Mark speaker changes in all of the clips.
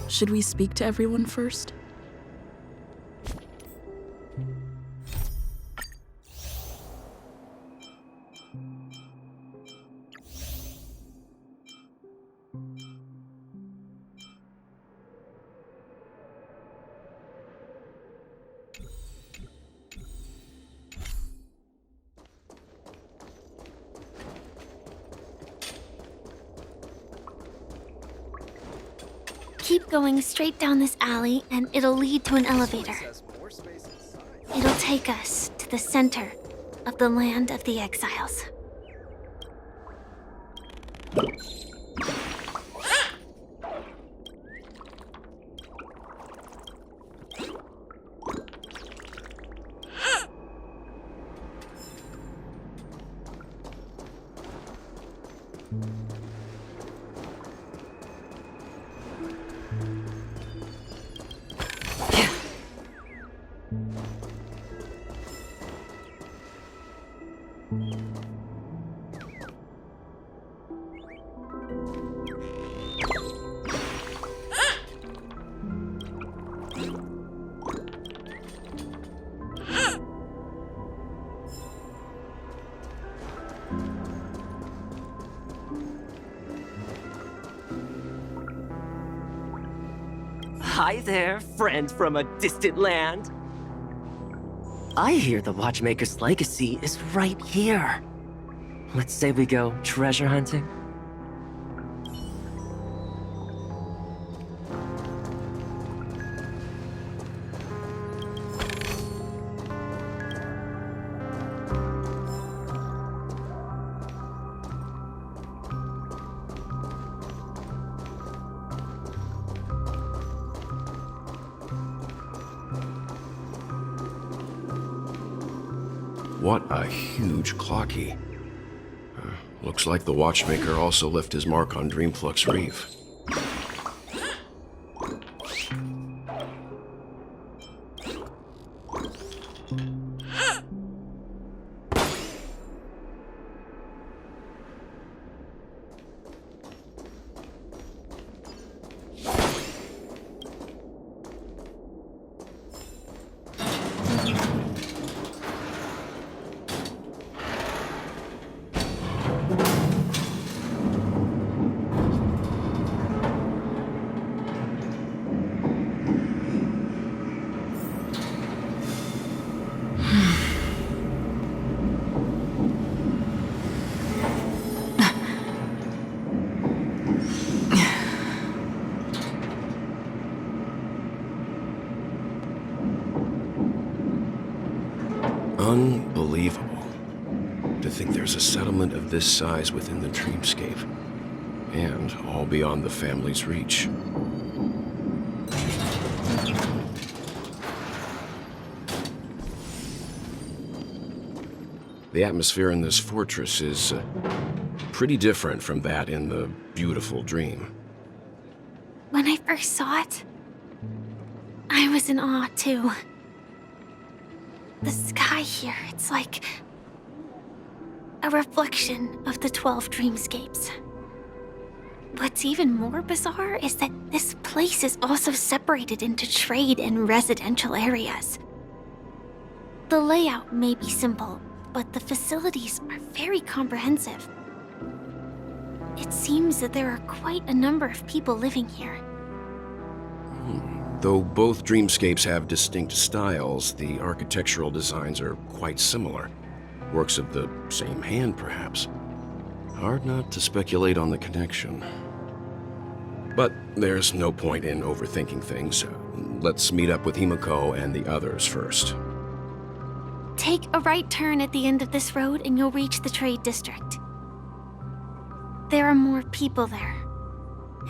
Speaker 1: Should we speak to everyone first?
Speaker 2: Keep going straight down this alley and it'll lead to an elevator. It'll take us to the center of the land of the exiles.
Speaker 3: Hi there, friend from a distant land. I hear the Watchmaker's legacy is right here. Let's say we go treasure hunting.
Speaker 4: What a huge clocky. Looks like the Watchmaker also left his mark on Dreamflux Reef. Unbelievable. To think there's a settlement of this size within the Dreamscape. And all beyond the family's reach. The atmosphere in this fortress is pretty different from that in the beautiful Dream.
Speaker 2: When I first saw it, I was in awe too. The sky here, it's like a reflection of the 12 Dreamscapes. What's even more bizarre is that this place is also separated into trade and residential areas. The layout may be simple, but the facilities are very comprehensive. It seems that there are quite a number of people living here.
Speaker 4: Though both Dreamscapes have distinct styles, the architectural designs are quite similar. Works of the same hand, perhaps. Hard not to speculate on the connection. But there's no point in overthinking things. Let's meet up with Himiko and the others first.
Speaker 2: Take a right turn at the end of this road and you'll reach the trade district. There are more people there,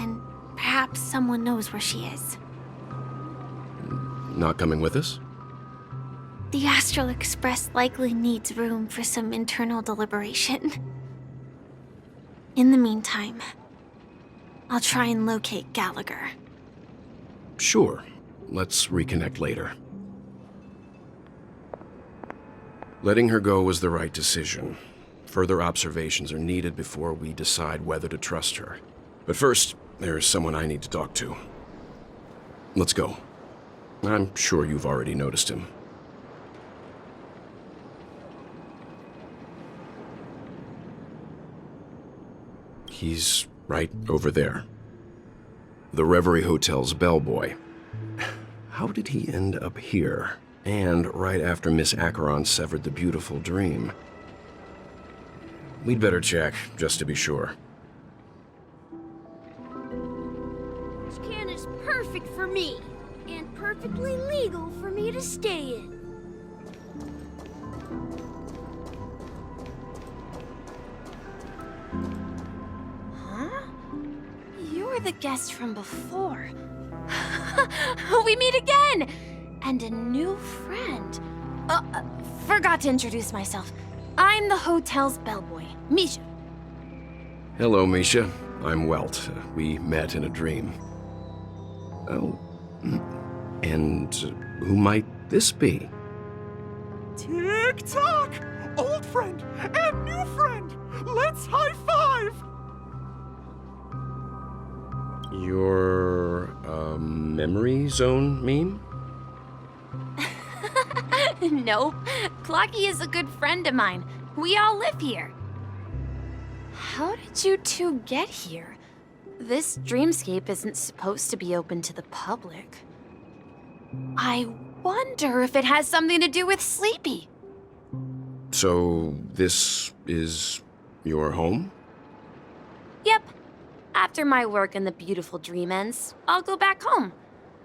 Speaker 2: and perhaps someone knows where she is.
Speaker 4: Not coming with us?
Speaker 2: The Astral Express likely needs room for some internal deliberation. In the meantime, I'll try and locate Gallagher.
Speaker 4: Sure. Let's reconnect later. Letting her go was the right decision. Further observations are needed before we decide whether to trust her. But first, there's someone I need to talk to. Let's go. I'm sure you've already noticed him. He's right over there. The Reverie Hotel's bellboy. How did he end up here? And right after Miss Acheron severed the beautiful dream. We'd better check, just to be sure.
Speaker 5: This can is perfect for me, and perfectly legal for me to stay in.
Speaker 2: Huh? You're the guest from before. We meet again! And a new friend. Forgot to introduce myself. I'm the hotel's bellboy, Misha.
Speaker 4: Hello, Misha. I'm Welt. We met in a dream. Oh. And who might this be?
Speaker 6: Tick-tock! Old friend and new friend! Let's high-five!
Speaker 4: Your, memory zone meme?
Speaker 2: Nope. Clocky is a good friend of mine. We all live here. How did you two get here? This dreamscape isn't supposed to be open to the public. I wonder if it has something to do with Sleepy.
Speaker 4: So, this is your home?
Speaker 2: Yep. After my work in the beautiful dream ends, I'll go back home.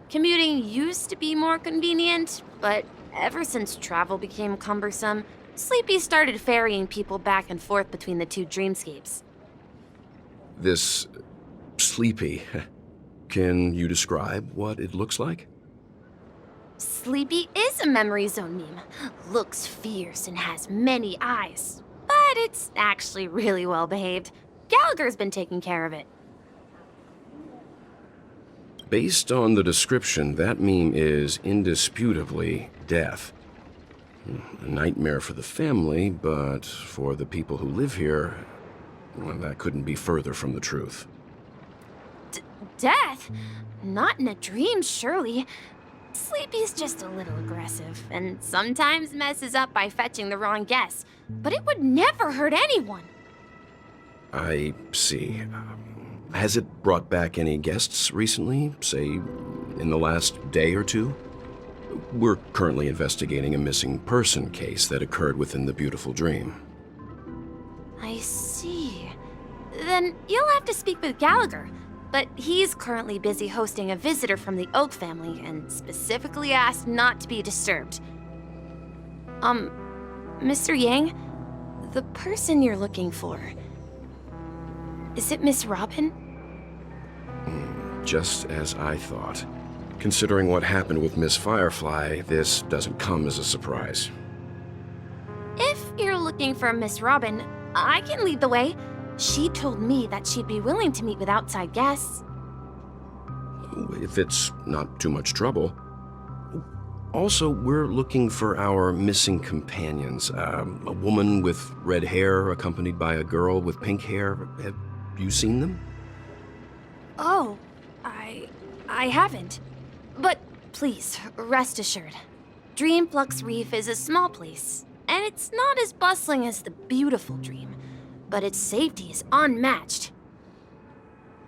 Speaker 2: Commuting used to be more convenient, but ever since travel became cumbersome, Sleepy started ferrying people back and forth between the two dreamscapes.
Speaker 4: This Sleepy. Can you describe what it looks like?
Speaker 2: Sleepy is a memory zone meme. Looks fierce and has many eyes. But it's actually really well behaved. Gallagher's been taking care of it.
Speaker 4: Based on the description, that meme is indisputably death. A nightmare for the family, but for the people who live here, well, that couldn't be further from the truth.
Speaker 2: Death? Not in a dream, surely. Sleepy's just a little aggressive, and sometimes messes up by fetching the wrong guess. But it would never hurt anyone.
Speaker 4: I see. Has it brought back any guests recently, say, in the last day or two? We're currently investigating a missing person case that occurred within the beautiful dream.
Speaker 2: I see. Then you'll have to speak with Gallagher. But he's currently busy hosting a visitor from the Oak family and specifically asked not to be disturbed. Mr. Yang, the person you're looking for, is it Miss Robin?
Speaker 4: Just as I thought. Considering what happened with Miss Firefly, this doesn't come as a surprise.
Speaker 2: If you're looking for Miss Robin, I can lead the way. She told me that she'd be willing to meet with outside guests.
Speaker 4: If it's not too much trouble. Also, we're looking for our missing companions. A woman with red hair accompanied by a girl with pink hair. Have you seen them?
Speaker 2: Oh, I haven't. But please, rest assured. Dreamflux Reef is a small place, and it's not as bustling as the beautiful Dream, but its safety is unmatched.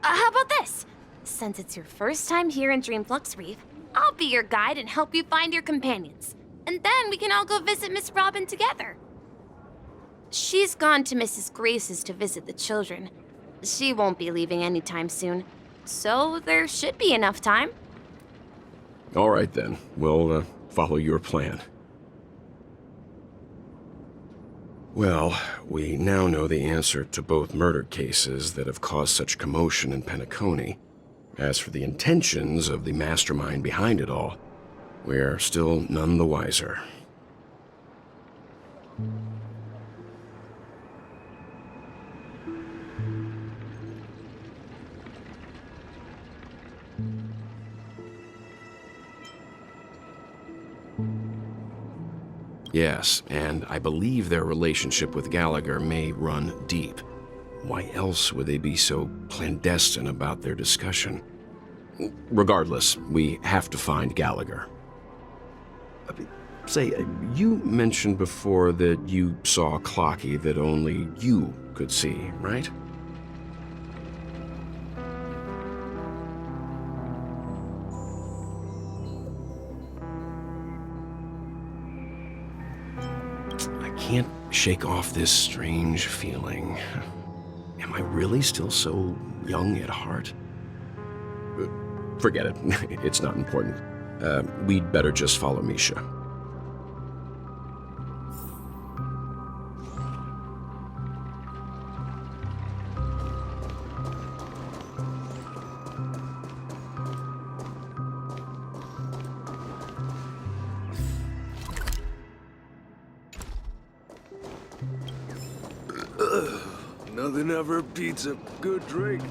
Speaker 2: How about this? Since it's your first time here in Dreamflux Reef, I'll be your guide and help you find your companions. And then we can all go visit Miss Robin together. She's gone to Mrs. Grace's to visit the children. She won't be leaving anytime soon, so there should be enough time.
Speaker 4: All right then, we'll follow your plan. Well, we now know the answer to both murder cases that have caused such commotion in Penacony. As for the intentions of the mastermind behind it all, we're still none the wiser. Yes, and I believe their relationship with Gallagher may run deep. Why else would they be so clandestine about their discussion? Regardless, we have to find Gallagher. Say, you mentioned before that you saw Clocky that only you could see, right? I can't shake off this strange feeling. Am I really still so young at heart? Forget it. It's not important. We'd better just follow Misha.
Speaker 7: Nothing ever beats a good drink.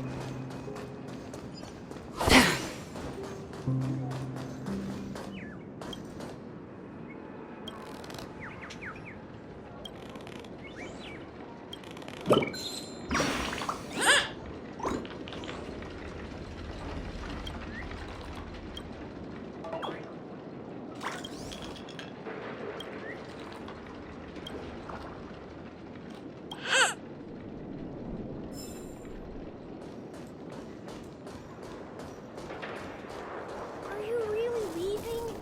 Speaker 5: Are you really leaving?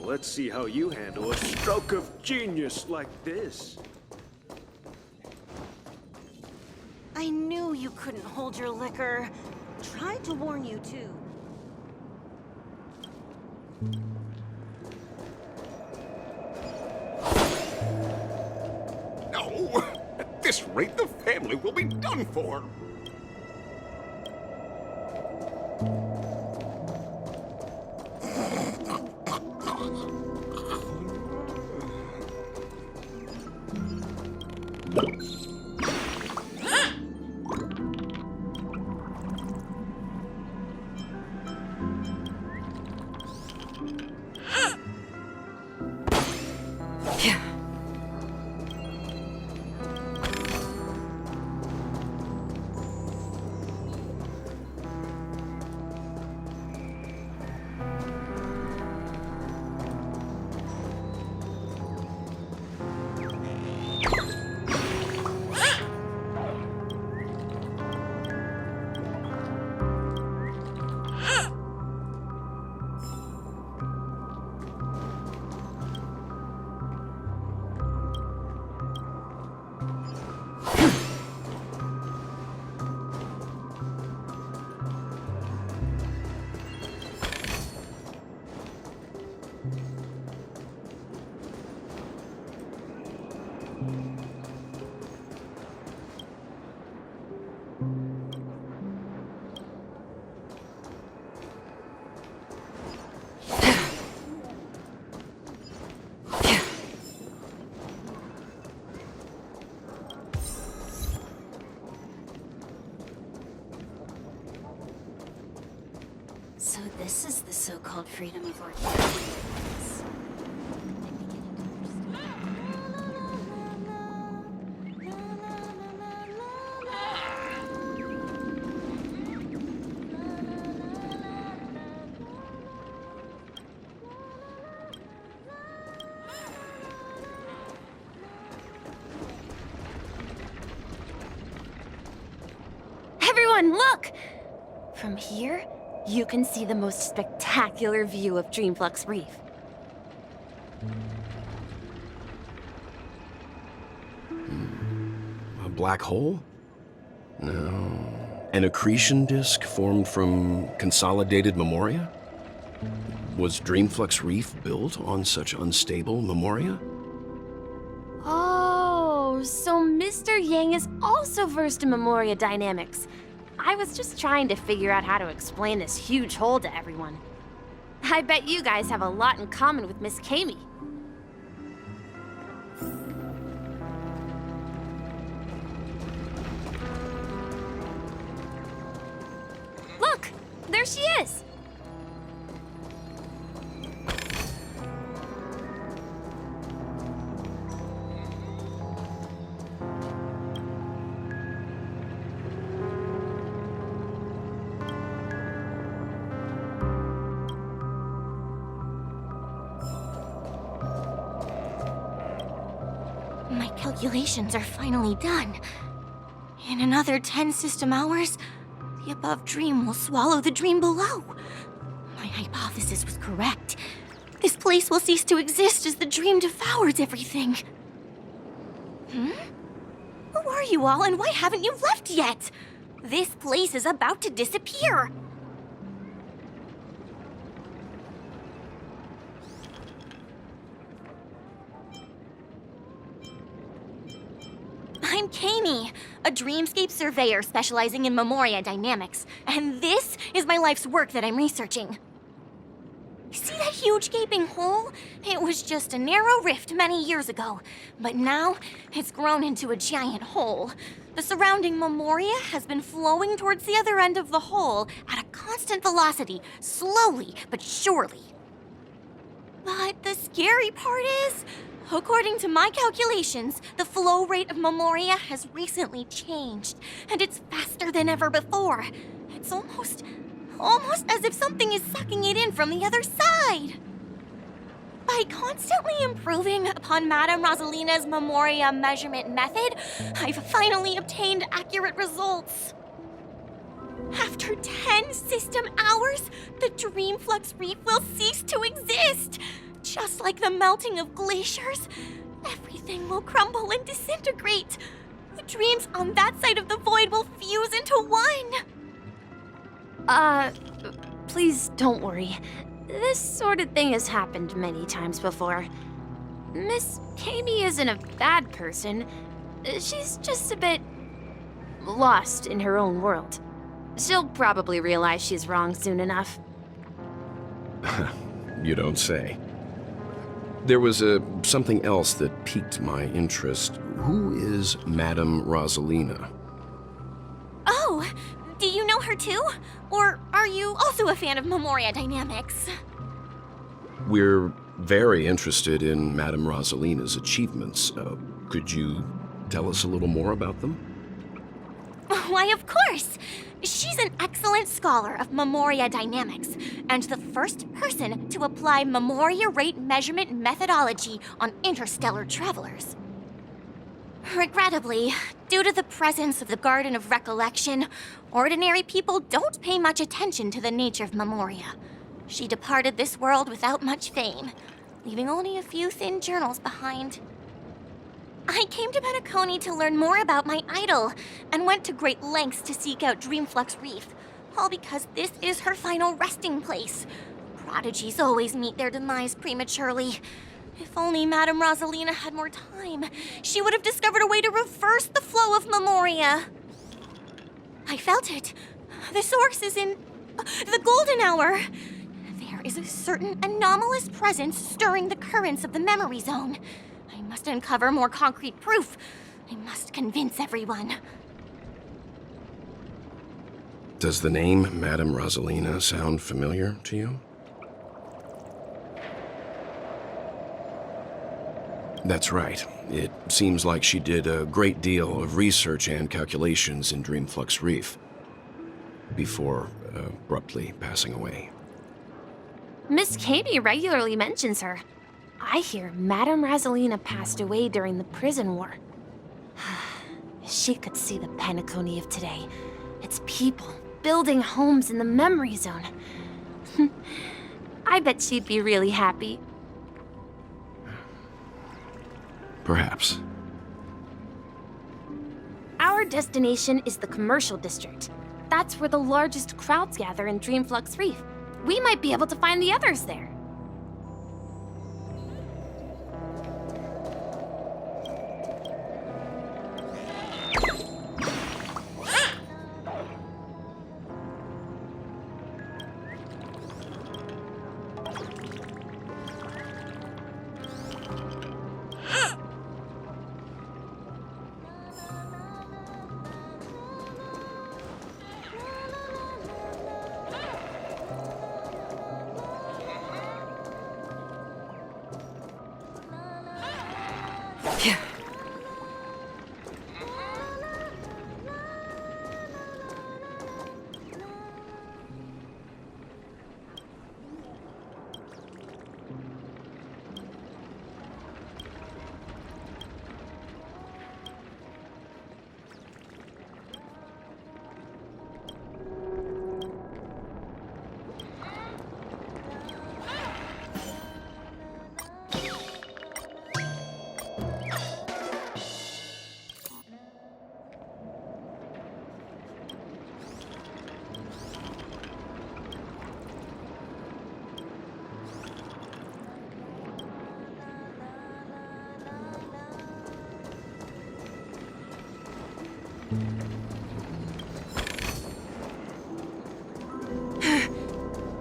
Speaker 7: Let's see how you handle a stroke of genius like this.
Speaker 8: I knew you couldn't hold your liquor. Tried to warn you, too.
Speaker 6: No! At this rate, the family will be done for!
Speaker 8: So this is the so-called freedom of organics.
Speaker 2: Everyone, look! From here, you can see the most spectacular view of Dreamflux Reef.
Speaker 4: A black hole? No. An accretion disk formed from consolidated memoria? Was Dreamflux Reef built on such unstable memoria?
Speaker 2: Oh, so Mr. Yang is also versed in Memoria dynamics. I was just trying to figure out how to explain this huge hole to everyone. I bet you guys have a lot in common with Miss Kami. Look! There she is! My calculations are finally done. In another 10 system hours, the above dream will swallow the dream below. My hypothesis was correct. This place will cease to exist as the dream devours everything. Who are you all, and why haven't you left yet? This place is about to disappear. I'm Kami, a dreamscape surveyor specializing in Memoria dynamics, and this is my life's work that I'm researching. See that huge gaping hole? It was just a narrow rift many years ago, but now it's grown into a giant hole. The surrounding Memoria has been flowing towards the other end of the hole at a constant velocity, slowly but surely. But the scary part is, according to my calculations, the flow rate of Memoria has recently changed, and it's faster than ever before. It's almost as if something is sucking it in from the other side. By constantly improving upon Madame Rosalina's Memoria measurement method, I've finally obtained accurate results. After 10 system hours, the Dreamflux Reef will cease to exist. Just like the melting of glaciers, everything will crumble and disintegrate. The dreams on that side of the void will fuse into one. Please don't worry. This sort of thing has happened many times before. Miss Kami isn't a bad person. She's just a bit lost in her own world. She'll probably realize she's wrong soon enough.
Speaker 4: You don't say. There was something else that piqued my interest. Who is Madame Rosalina?
Speaker 2: Oh, do you know her too? Or are you also a fan of Memoria dynamics?
Speaker 4: We're very interested in Madame Rosalina's achievements. Could you tell us a little more about them?
Speaker 2: Why, of course! She's an excellent scholar of Memoria dynamics, and the first person to apply Memoria rate measurement methodology on interstellar travelers. Regrettably, due to the presence of the Garden of Recollection, ordinary people don't pay much attention to the nature of Memoria. She departed this world without much fame, leaving only a few thin journals behind. I came to Penacony to learn more about my idol, and went to great lengths to seek out Dreamflux Reef, all because this is her final resting place. Prodigies always meet their demise prematurely. If only Madame Rosalina had more time, she would have discovered a way to reverse the flow of Memoria. I felt it. The source is in the golden hour. There is a certain anomalous presence stirring the currents of the memory zone. I must uncover more concrete proof. I must convince everyone.
Speaker 4: Does the name Madame Rosalina sound familiar to you? That's right. It seems like she did a great deal of research and calculations in Dreamflux Reef before abruptly passing away.
Speaker 2: Miss Katie regularly mentions her. I hear Madame Rosalina passed away during the prison war. She could see the Penacony of today. Its people building homes in the memory zone. I bet she'd be really happy.
Speaker 4: Perhaps.
Speaker 2: Our destination is the commercial district. That's where the largest crowds gather in Dreamflux Reef. We might be able to find the others there.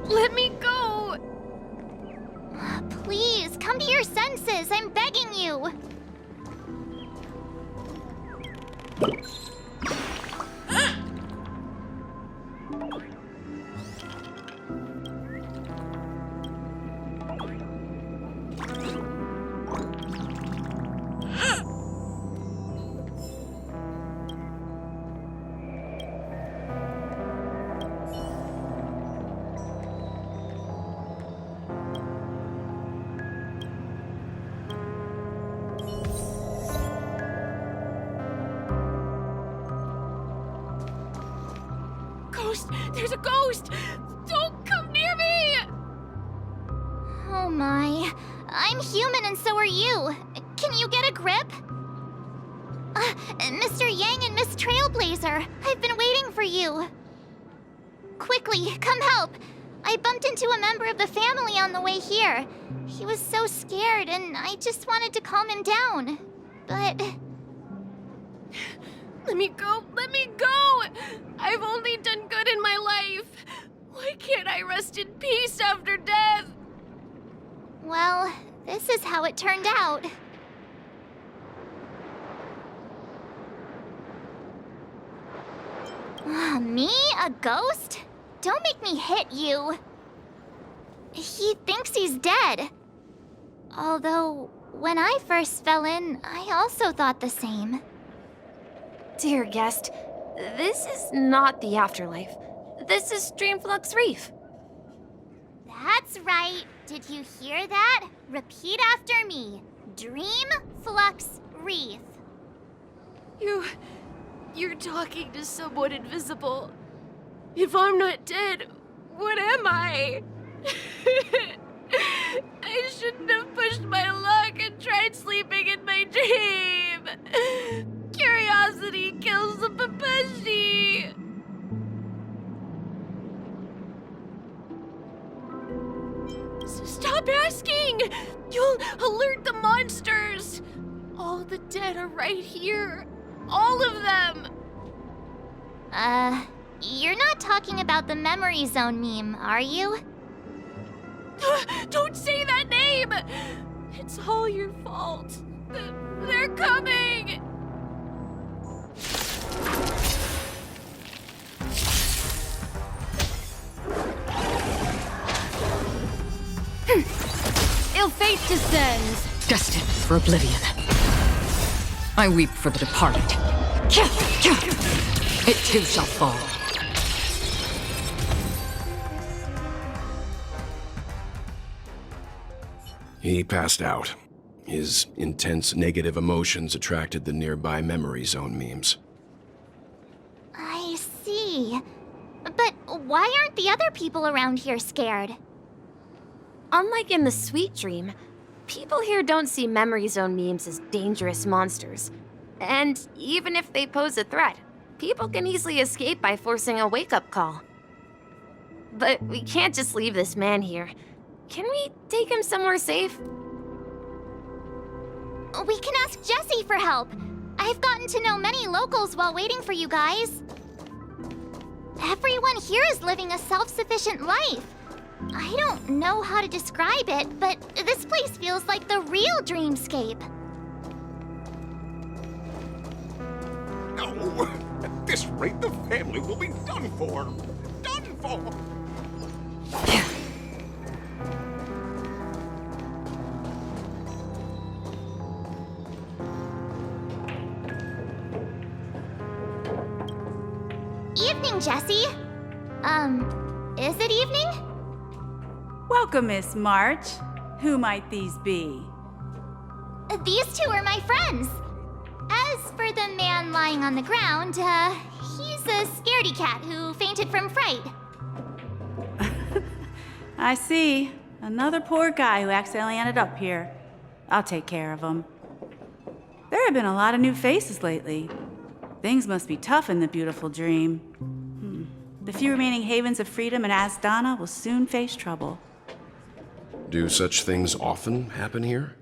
Speaker 5: Let me go!
Speaker 2: Please, come to your senses. I'm begging you.
Speaker 5: Ghost! There's a ghost! Don't come near me!
Speaker 2: Oh my. I'm human and so are you. Can you get a grip? Mr. Yang and Miss Trailblazer, I've been waiting for you. Quickly, come help. I bumped into a member of the family on the way here. He was so scared and I just wanted to calm him down. But...
Speaker 5: Let me go! Let me go! I've only done good in my life. Why can't I rest in peace after death?
Speaker 2: well, this is how it turned out. Me? A ghost? Don't make me hit you. He thinks he's dead. Although, when I first fell in, I also thought the same.
Speaker 9: Dear guest, this is not the afterlife. This is Dreamflux Reef.
Speaker 2: That's right. Did you hear that? Repeat after me. Dreamflux Reef.
Speaker 5: You're talking to someone invisible. If I'm not dead, what am I? I shouldn't have pushed my luck and tried sleeping in my dream. Curiosity kills the Pepeshi. Stop asking! You'll alert the monsters! All the dead are right here. All of them!
Speaker 2: You're not talking about the memory zone meme, are you?
Speaker 5: Don't say that name! It's all your fault. They're coming! descends.
Speaker 1: Destined for oblivion. I weep for the departed. It too shall fall.
Speaker 4: He passed out. His intense negative emotions attracted the nearby memory zone memes.
Speaker 2: I see. But why aren't the other people around here scared?
Speaker 9: Unlike in the Sweet Dream, people here don't see Memory Zone memes as dangerous monsters. And even if they pose a threat, people can easily escape by forcing a wake-up call. But we can't just leave this man here. Can we take him somewhere safe?
Speaker 2: We can ask Jessie for help. I've gotten to know many locals while waiting for you guys. Everyone here is living a self-sufficient life. I don't know how to describe it, but this place feels like the real dreamscape.
Speaker 6: No! At this rate, the family will be done for! Done for!
Speaker 2: Evening, Jessie. Is it evening?
Speaker 10: Welcome, Miss March. Who might these be?
Speaker 2: These two are my friends. As for the man lying on the ground, he's a scaredy cat who fainted from fright.
Speaker 10: I see. Another poor guy who accidentally ended up here. I'll take care of him. There have been a lot of new faces lately. Things must be tough in the beautiful dream. The few remaining havens of freedom in Asdana will soon face trouble.
Speaker 4: Do such things often happen here?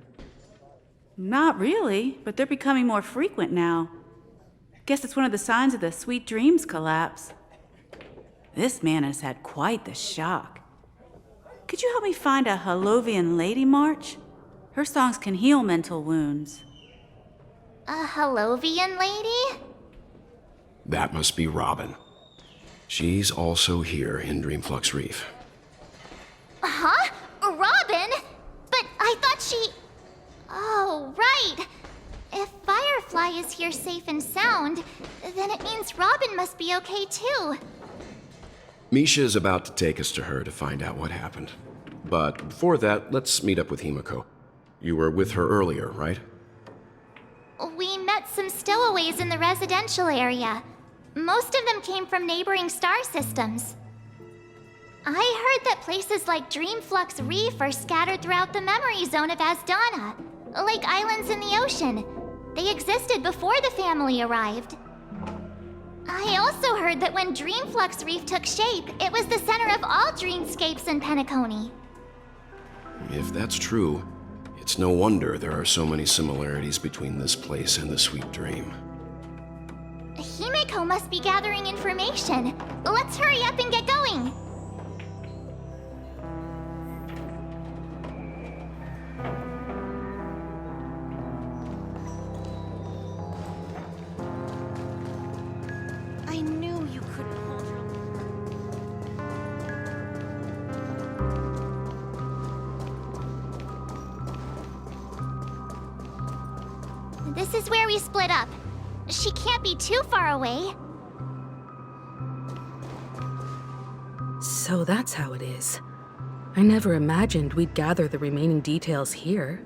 Speaker 10: Not really, but they're becoming more frequent now. Guess it's one of the signs of the Sweet Dreams collapse. This man has had quite the shock. Could you help me find a Halovian lady, March? Her songs can heal mental wounds.
Speaker 2: A Halovian lady?
Speaker 4: That must be Robin. She's also here in Dreamflux Reef.
Speaker 2: Huh? Robin? But I thought she... Oh, right. If Firefly is here safe and sound, then it means Robin must be okay too.
Speaker 4: Misha is about to take us to her to find out what happened. But before that, let's meet up with Himiko. You were with her earlier, right?
Speaker 2: We met some stowaways in the residential area. Most of them came from neighboring star systems. I heard that places like Dreamflux Reef are scattered throughout the memory zone of Asdana, like islands in the ocean. They existed before the family arrived. I also heard that when Dreamflux Reef took shape, it was the center of all dreamscapes in Penacony.
Speaker 4: If that's true, it's no wonder there are so many similarities between this place and the Sweet Dream.
Speaker 2: Himiko must be gathering information. Let's hurry up and get going.
Speaker 8: I knew you couldn't hold your...
Speaker 2: This is where we split up. She can't be too far away.
Speaker 1: So that's how it is. I never imagined we'd gather the remaining details here.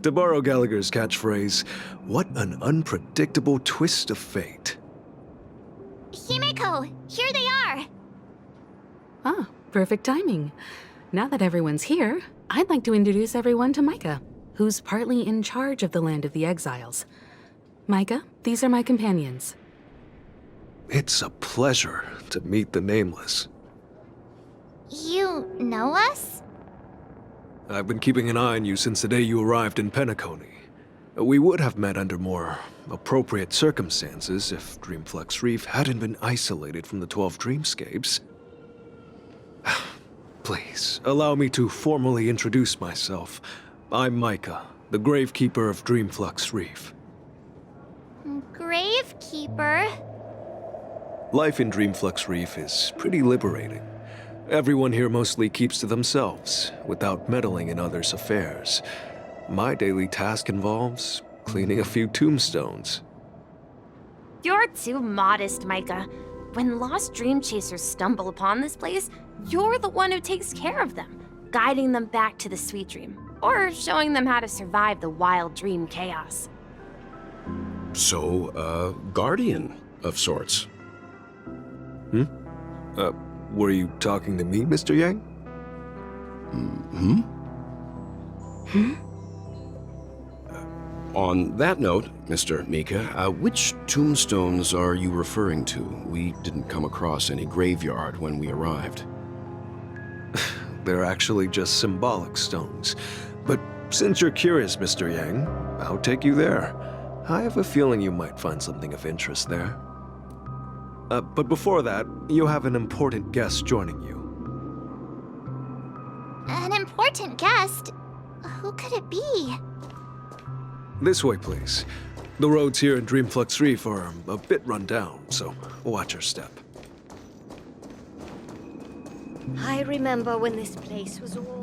Speaker 11: To borrow Gallagher's catchphrase, what an unpredictable twist of fate.
Speaker 2: Himiko, here they are.
Speaker 1: Ah, perfect timing. Now that everyone's here, I'd like to introduce everyone to Micah, who's partly in charge of the Land of the Exiles. Micah, these are my companions.
Speaker 11: It's a pleasure to meet the Nameless.
Speaker 2: You know us?
Speaker 11: I've been keeping an eye on you since the day you arrived in Penacony. We would have met under more appropriate circumstances if Dreamflux Reef hadn't been isolated from the 12 dreamscapes. Please, allow me to formally introduce myself. I'm Micah, the Gravekeeper of Dreamflux Reef.
Speaker 2: Gravekeeper?
Speaker 11: Life in Dreamflux Reef is pretty liberating. Everyone here mostly keeps to themselves, without meddling in others' affairs. My daily task involves cleaning a few tombstones.
Speaker 9: You're too modest, Micah. When lost dream chasers stumble upon this place, you're the one who takes care of them, guiding them back to the sweet dream, or showing them how to survive the wild dream chaos.
Speaker 4: So, a guardian of sorts.
Speaker 11: Were you talking to me, Mr. Yang?
Speaker 4: On that note, Mr. Mika, which tombstones are you referring to? We didn't come across any graveyard when we arrived.
Speaker 11: They're actually just symbolic stones. But since you're curious, Mr. Yang, I'll take you there. I have a feeling you might find something of interest there. But before that, you have an important guest joining you.
Speaker 2: An important guest? Who could it be?
Speaker 11: This way, please. The roads here in Dreamflux Reef are a bit run down, so watch your step.
Speaker 8: I remember when this place was all...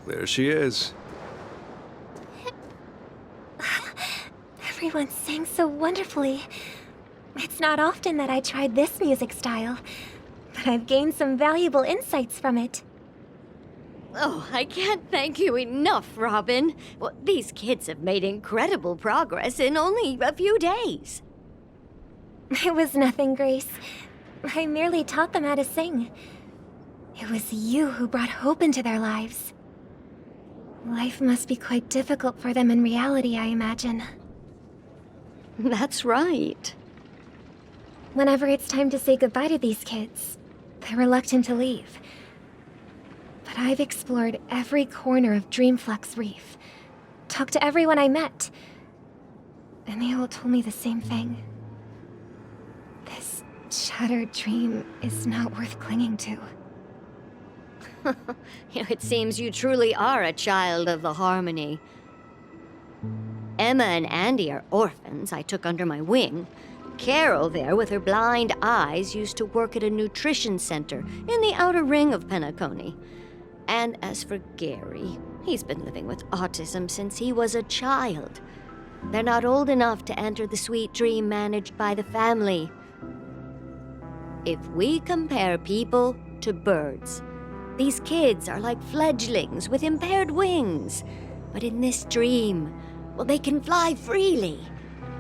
Speaker 11: There she is.
Speaker 2: Everyone sang so wonderfully. It's not often that I tried this music style, but I've gained some valuable insights from it.
Speaker 8: Oh, I can't thank you enough, Robin. Well, these kids have made incredible progress in only a few days.
Speaker 2: It was nothing, Grace. I merely taught them how to sing. It was you who brought hope into their lives. Life must be quite difficult for them in reality, I imagine.
Speaker 8: That's right.
Speaker 2: Whenever it's time to say goodbye to these kids, they're reluctant to leave. But I've explored every corner of Dreamflux Reef, talked to everyone I met, and they all told me the same thing. This shattered dream is not worth clinging to.
Speaker 8: It seems you truly are a child of the Harmony. Emma and Andy are orphans I took under my wing. Carol there, with her blind eyes, used to work at a nutrition center in the outer ring of Penacony. And as for Gary, he's been living with autism since he was a child. They're not old enough to enter the sweet dream managed by the family. If we compare people to birds, these kids are like fledglings with impaired wings. But in this dream, well, they can fly freely.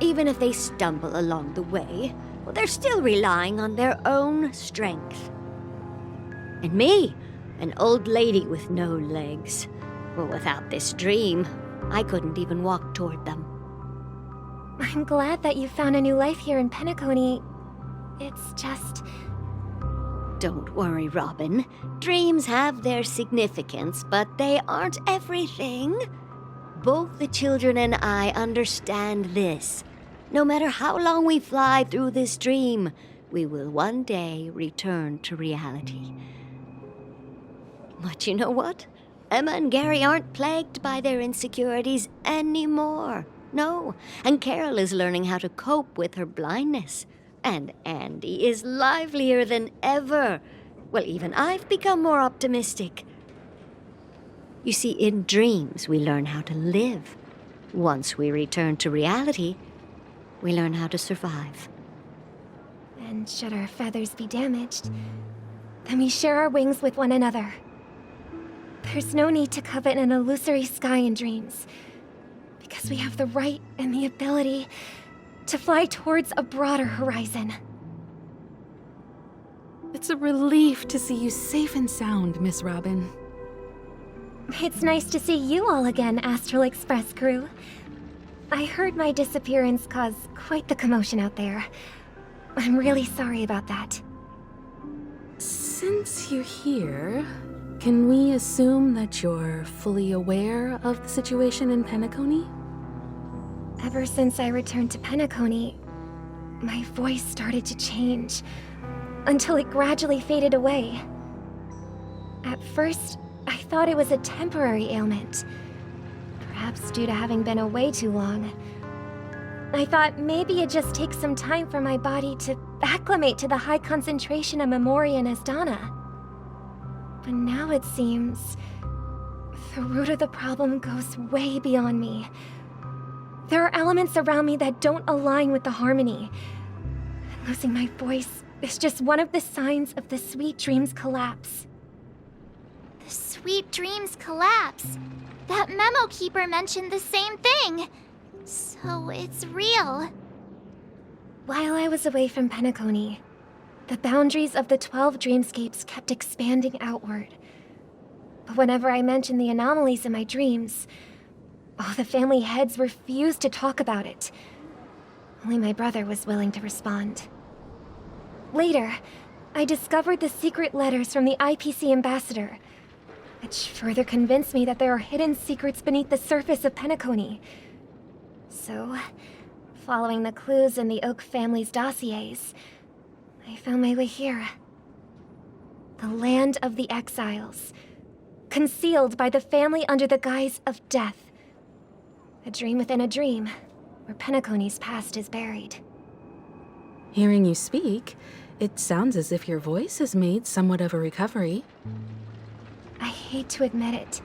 Speaker 8: Even if they stumble along the way, well, they're still relying on their own strength. And me, an old lady with no legs. Well, without this dream, I couldn't even walk toward them.
Speaker 2: I'm glad that you found a new life here in Penacony. It's just...
Speaker 8: Don't worry, Robin. Dreams have their significance, but they aren't everything. Both the children and I understand this. No matter how long we fly through this dream, we will one day return to reality. But you know what? Emma and Gary aren't plagued by their insecurities anymore. No, and Carol is learning how to cope with her blindness. And Andy is livelier than ever. Well, even I've become more optimistic. You see, in dreams, we learn how to live. Once we return to reality, we learn how to survive.
Speaker 2: And should our feathers be damaged, then we share our wings with one another. There's no need to covet an illusory sky in dreams, because we have the right and the ability to fly towards a broader horizon.
Speaker 1: It's a relief to see you safe and sound, Miss Robin.
Speaker 2: It's nice to see you all again, Astral Express crew. I heard my disappearance caused quite the commotion out there. I'm really sorry about that.
Speaker 1: Since you're here, can we assume that you're fully aware of the situation in Penacony?
Speaker 2: Ever since I returned to Penacony, my voice started to change, until it gradually faded away. At first, I thought it was a temporary ailment. Perhaps due to having been away too long. I thought maybe it just takes some time for my body to acclimate to the high concentration of Memoria and Asdana. But now it seems the root of the problem goes way beyond me. There are elements around me that don't align with the harmony. And losing my voice is just one of the signs of the Sweet Dreams collapse.
Speaker 5: The Sweet Dreams collapse. That memo keeper mentioned the same thing. So it's real.
Speaker 2: While I was away from Penacony, the boundaries of the 12 dreamscapes kept expanding outward. But whenever I mentioned the anomalies in my dreams, all the family heads refused to talk about it. Only my brother was willing to respond. Later, I discovered the secret letters from the IPC ambassador, which further convinced me that there are hidden secrets beneath the surface of Penacony. So, following the clues in the Oak family's dossiers, I found my way here. The land of the exiles, concealed by the family under the guise of death. A dream within a dream, where Penacony's past is buried.
Speaker 1: Hearing you speak, it sounds as if your voice has made somewhat of a recovery.
Speaker 2: I hate to admit it,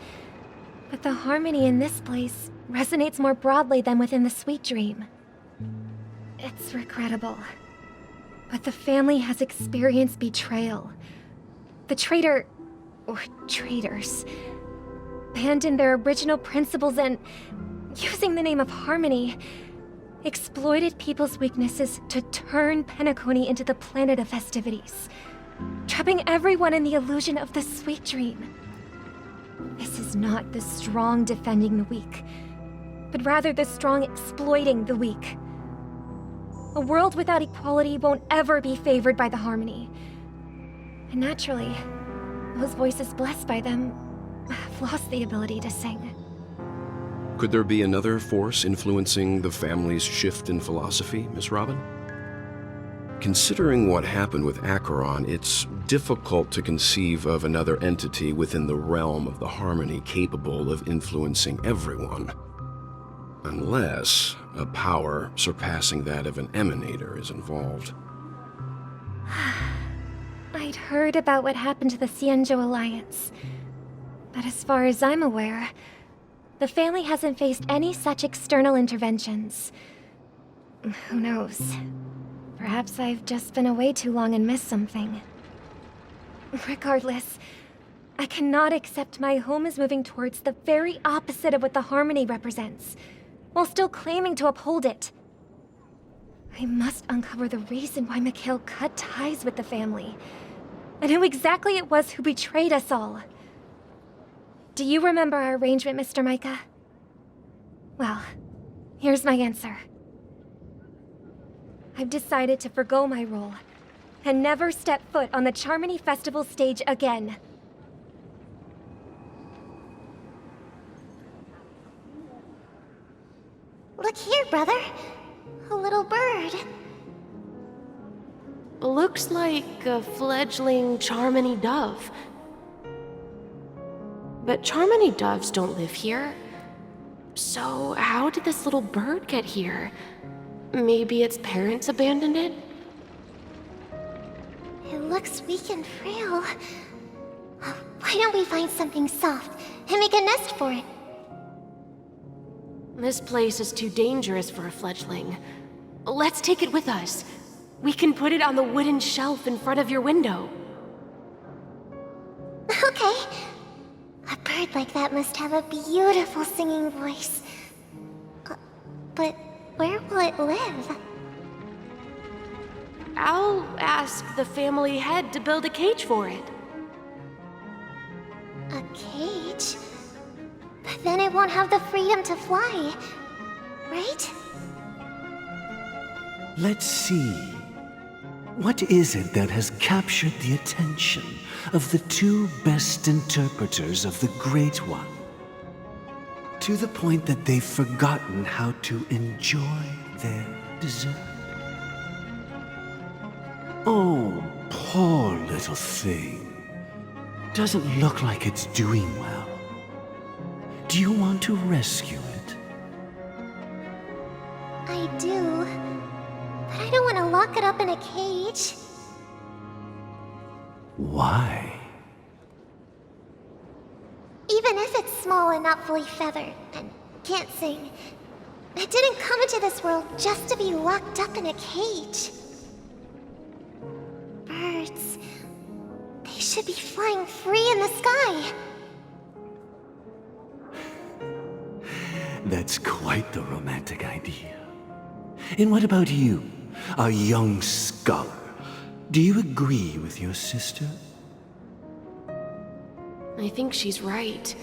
Speaker 2: but the harmony in this place resonates more broadly than within the Sweet Dream. It's regrettable, but the family has experienced betrayal. The traitor, or traitors, abandoned their original principles and, using the name of harmony, exploited people's weaknesses to turn Penacony into the planet of festivities, trapping everyone in the illusion of the Sweet Dream. This is not the strong defending the weak, but rather the strong exploiting the weak. A world without equality won't ever be favored by the harmony. And naturally, those voices blessed by them have lost the ability to sing.
Speaker 4: Could there be another force influencing the family's shift in philosophy, Miss Robin? Considering what happened with Acheron, it's difficult to conceive of another entity within the realm of the harmony capable of influencing everyone. Unless a power surpassing that of an emanator is involved.
Speaker 2: I'd heard about what happened to the Xianzhou Alliance, but as far as I'm aware, the family hasn't faced any such external interventions. Who knows? Perhaps I've just been away too long and missed something. Regardless, I cannot accept my home is moving towards the very opposite of what the harmony represents, while still claiming to uphold it. I must uncover the reason why Mikhail cut ties with the family, and who exactly it was who betrayed us all. Do you remember our arrangement, Mr. Micah? Well, here's my answer. I've decided to forgo my role, and never step foot on the Charmony Festival stage again.
Speaker 5: Look here, brother. A little bird.
Speaker 9: Looks like a fledgling Charmony dove. But Charmony doves don't live here. So how did this little bird get here? Maybe its parents abandoned it?
Speaker 5: It looks weak and frail. Why don't we find something soft and make a nest for it?
Speaker 9: This place is too dangerous for a fledgling. Let's take it with us. We can put it on the wooden shelf in front of your window.
Speaker 5: Okay. A bird like that must have a beautiful singing voice. But where will it live?
Speaker 9: I'll ask the family head to build a cage for it.
Speaker 5: A cage? But then it won't have the freedom to fly, right?
Speaker 12: Let's see. What is it that has captured the attention of the two best interpreters of the Great One? To the point that they've forgotten how to enjoy their dessert. Oh, poor little thing. doesn't look like it's doing well. Do you want to rescue it?
Speaker 2: I do. But I don't want to lock it up in a cage.
Speaker 12: Why?
Speaker 2: Even if it's small and not fully feathered and can't sing, it didn't come into this world just to be locked up in a cage. Birds, they should be flying free in the sky.
Speaker 12: That's quite the romantic idea. And what about you, a young scholar? Do you agree with your sister?
Speaker 9: I think she's right.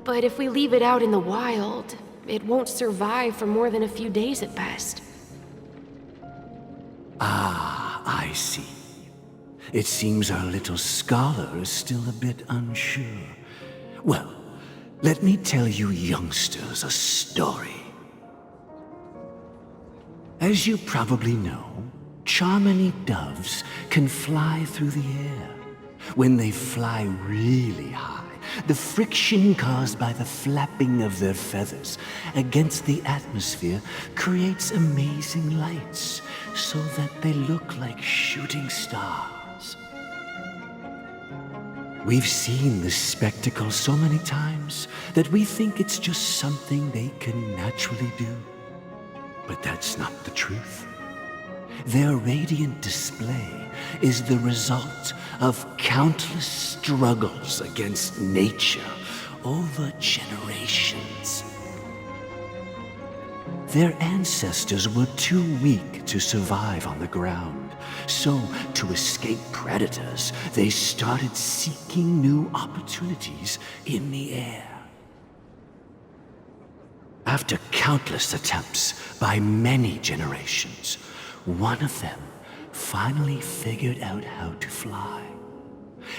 Speaker 9: But if we leave it out in the wild, it won't survive for more than a few days at best.
Speaker 12: Ah, I see. It seems our little scholar is still a bit unsure. Well, let me tell you youngsters a story. As you probably know, Charmony doves can fly through the air. When they fly really high, the friction caused by the flapping of their feathers against the atmosphere creates amazing lights so that they look like shooting stars. We've seen this spectacle so many times that we think it's just something they can naturally do. But that's not the truth. Their radiant display is the result of countless struggles against nature over generations. Their ancestors were too weak to survive on the ground, so to escape predators, they started seeking new opportunities in the air. After countless attempts by many generations, one of them finally figured out how to fly.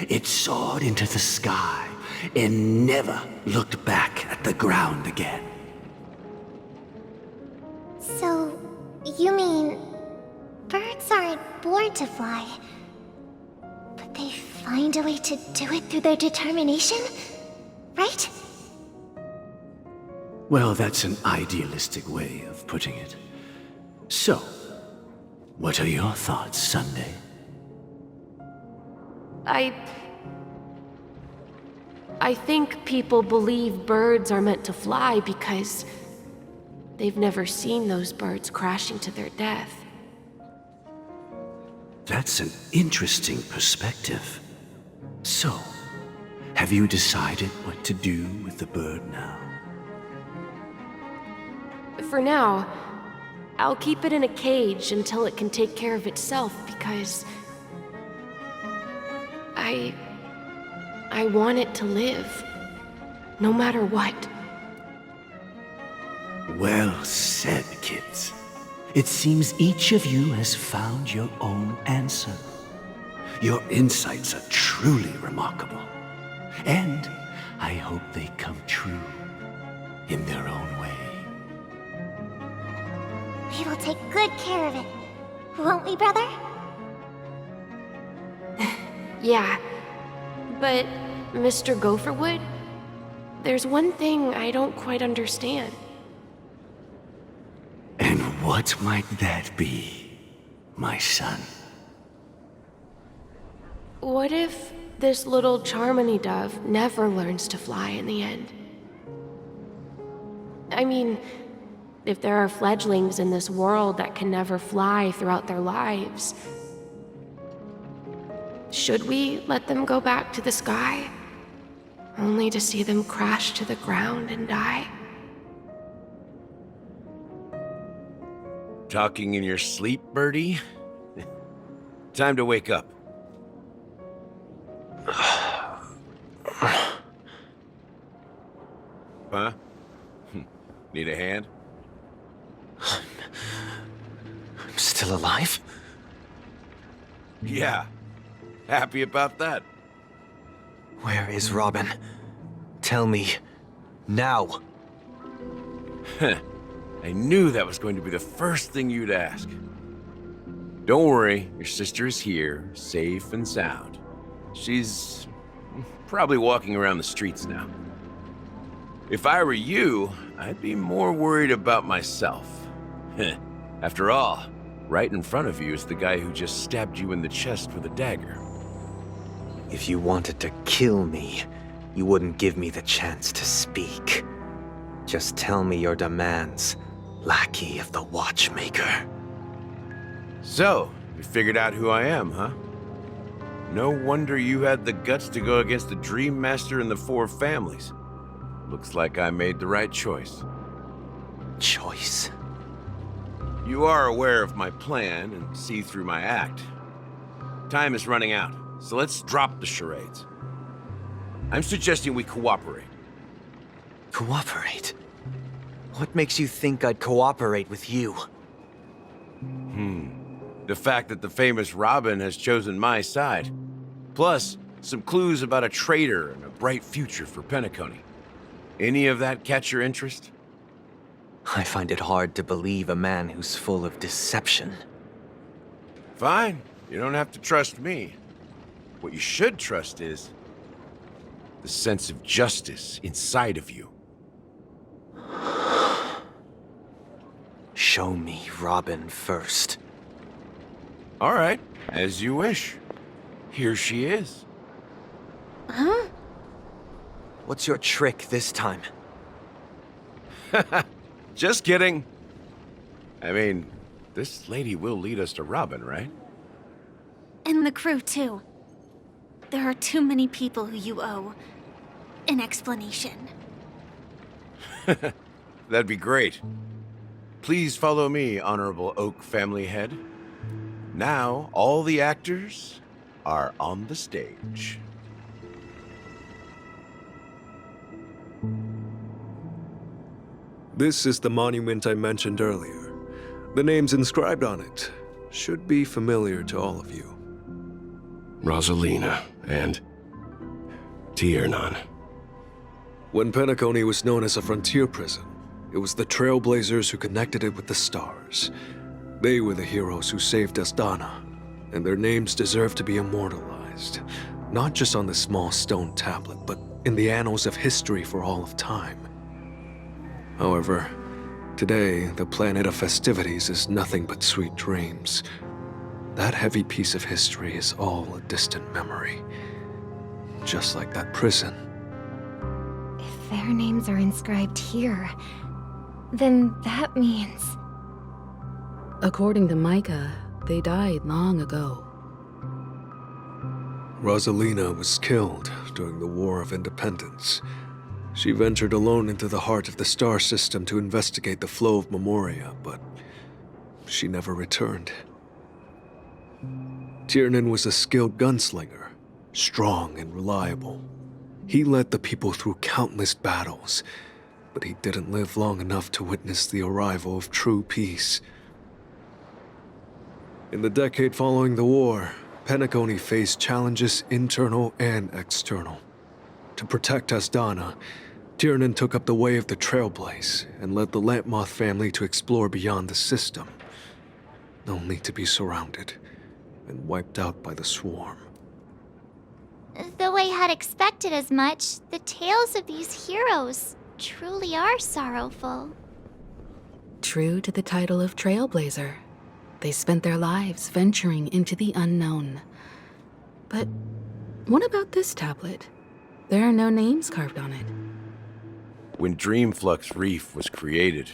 Speaker 12: It soared into the sky and never looked back at the ground again.
Speaker 2: So, you mean birds aren't born to fly, but they find a way to do it through their determination, right?
Speaker 12: Well, that's an idealistic way of putting it. So, what are your thoughts, Sunday?
Speaker 9: I think people believe birds are meant to fly because they've never seen those birds crashing to their death.
Speaker 12: That's an interesting perspective. So, have you decided what to do with the bird now?
Speaker 9: For now, I'll keep it in a cage until it can take care of itself because I want it to live, no matter what.
Speaker 12: Well said, kids. It seems each of you has found your own answer. Your insights are truly remarkable. And I hope they come true in their own way.
Speaker 2: We will take good care of it, won't we, brother?
Speaker 9: Yeah, but Mr. Gopherwood, there's one thing I don't quite understand.
Speaker 12: And what might that be, my son?
Speaker 9: What if this little Charmony dove never learns to fly in the end? I mean, if there are fledglings in this world that can never fly throughout their lives, should we let them go back to the sky, only to see them crash to the ground and die?
Speaker 13: Talking in your sleep, Birdie? Time to wake up. Huh? Need a hand?
Speaker 3: I'm still alive?
Speaker 13: Yeah. Happy about that.
Speaker 3: Where is Robin? Tell me. Now.
Speaker 13: I knew that was going to be the first thing you'd ask. Don't worry, your sister is here, safe and sound. She's Probably walking around the streets now. If I were you, I'd be more worried about myself. After all, right in front of you is the guy who just stabbed you in the chest with a dagger.
Speaker 14: If you wanted to kill me, you wouldn't give me the chance to speak. Just tell me your demands, lackey of the Watchmaker.
Speaker 13: So, you figured out who I am, huh? No wonder you had the guts to go against the Dream Master and the Four Families. Looks like I made the right choice.
Speaker 14: Choice?
Speaker 13: You are aware of my plan and see through my act. Time is running out, so let's drop the charades. I'm suggesting we cooperate.
Speaker 14: Cooperate? What makes you think I'd cooperate with you?
Speaker 13: The fact that the famous Robin has chosen my side. Plus, some clues about a traitor and a bright future for Penacony. Any of that catch your interest?
Speaker 14: I find it hard to believe a man who's full of deception.
Speaker 13: Fine. You don't have to trust me. What you should trust is the sense of justice inside of you.
Speaker 14: Show me Robin first.
Speaker 13: All right, as you wish. Here she is.
Speaker 2: Huh?
Speaker 14: What's your trick this time?
Speaker 13: Just kidding. I mean, this lady will lead us to Robin, right?
Speaker 2: And the crew, too. There are too many people who you owe an explanation.
Speaker 13: That'd be great. Please follow me, Honorable Oak Family Head. Now, all the actors are on the stage.
Speaker 11: This is the monument I mentioned earlier. The names inscribed on it should be familiar to all of you.
Speaker 4: Rosalina and Tiernan.
Speaker 11: When Penacony was known as a frontier prison, it was the Trailblazers who connected it with the stars. They were the heroes who saved Astana, and their names deserve to be immortalized, not just on this small stone tablet, but in the annals of history for all of time. However, today, the planet of festivities is nothing but sweet dreams. That heavy piece of history is all a distant memory, just like that prison.
Speaker 9: If their names are inscribed here, then that means...
Speaker 1: According to Micah, they died long ago.
Speaker 11: Rosalina was killed during the War of Independence. She ventured alone into the heart of the star system to investigate the flow of Memoria, but she never returned. Tiernan was a skilled gunslinger, strong and reliable. He led the people through countless battles, but he didn't live long enough to witness the arrival of true peace. In the decade following the war, Penacony faced challenges internal and external. To protect Astana, Tiernan took up the way of the Trailblaze and led the Lampmoth family to explore beyond the system, only to be surrounded and wiped out by the Swarm.
Speaker 2: Though I had expected as much, the tales of these heroes truly are sorrowful.
Speaker 1: True to the title of Trailblazer, they spent their lives venturing into the unknown. But what about this tablet? There are no names carved on it.
Speaker 13: When Dreamflux Reef was created,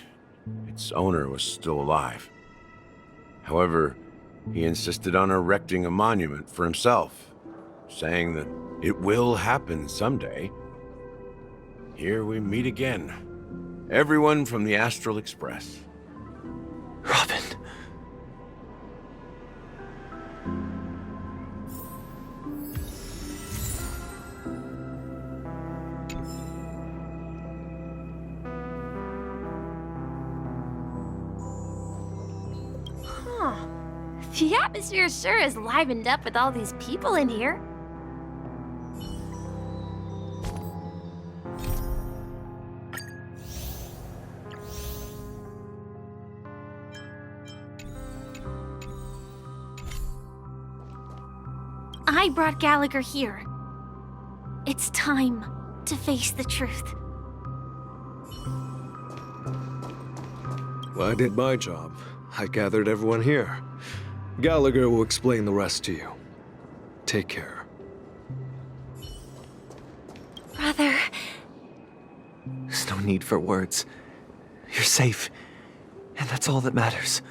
Speaker 13: its owner was still alive. However, he insisted on erecting a monument for himself, saying that it will happen someday. Here we meet again. Everyone from the Astral Express.
Speaker 14: Robin.
Speaker 9: Huh. The atmosphere sure is livened up with all these people in here.
Speaker 2: I brought Gallagher here. It's time to face the truth.
Speaker 11: Well, I did my job. I gathered everyone here. Gallagher will explain the rest to you. Take care.
Speaker 2: Brother,
Speaker 14: There's no need for words. You're safe, and that's all that matters.